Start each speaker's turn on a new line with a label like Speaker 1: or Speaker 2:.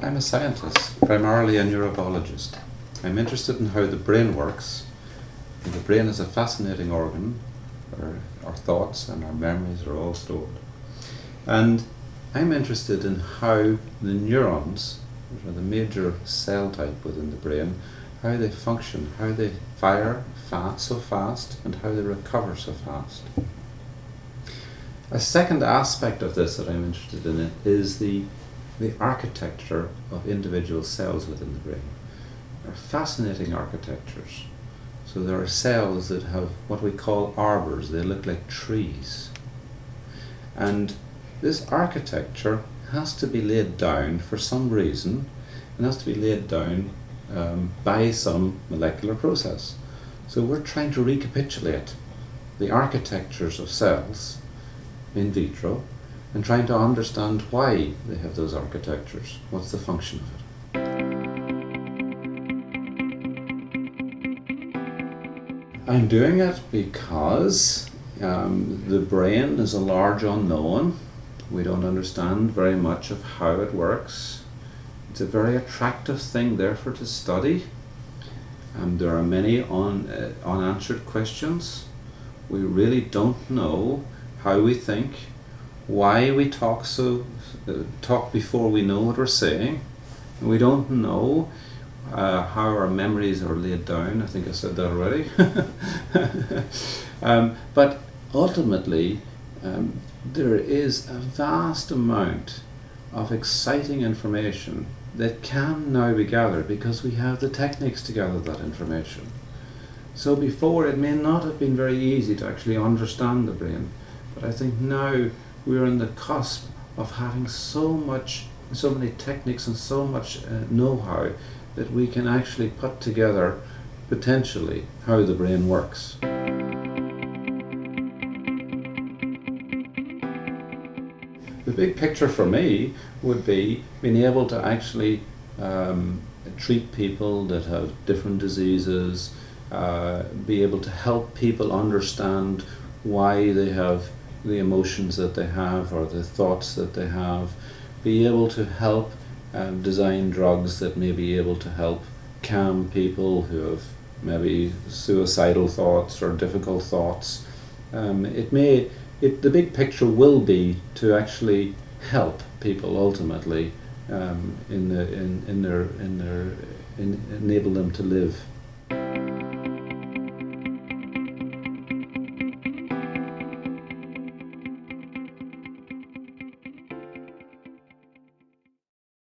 Speaker 1: I'm a scientist, primarily a neurobiologist. I'm interested in how the brain works. And the brain is a fascinating organ where our thoughts and our memories are all stored. And I'm interested in how the neurons, which are the major cell type within the brain, how they function, how they fire so fast, and how they recover so fast. A second aspect of this that I'm interested in is the architecture of individual cells within the brain. They're fascinating architectures. So there are cells that have what we call arbors. They look like trees. And this architecture has to be laid down for some reason, and has to be laid down by some molecular process. So we're trying to recapitulate the architectures of cells in vitro and trying to understand why they have those architectures. What's the function of it? I'm doing it because the brain is a large unknown. We don't understand very much of how it works. It's a very attractive thing therefore to study. There are many unanswered questions. We really don't know how we think, why we talk before we know what we're saying. And we don't know how our memories are laid down. I think I said that already. But ultimately, there is a vast amount of exciting information that can now be gathered because we have the techniques to gather that information. So before, it may not have been very easy to actually understand the brain, but I think now we're on the cusp of having so many techniques and so much know-how that we can actually put together potentially how the brain works. The big picture for me would be being able to actually treat people that have different diseases, be able to help people understand why they have the emotions that they have or the thoughts that they have, be able to help design drugs that may be able to help calm people who have maybe suicidal thoughts or difficult thoughts. The big picture will be to actually help people ultimately enable them to live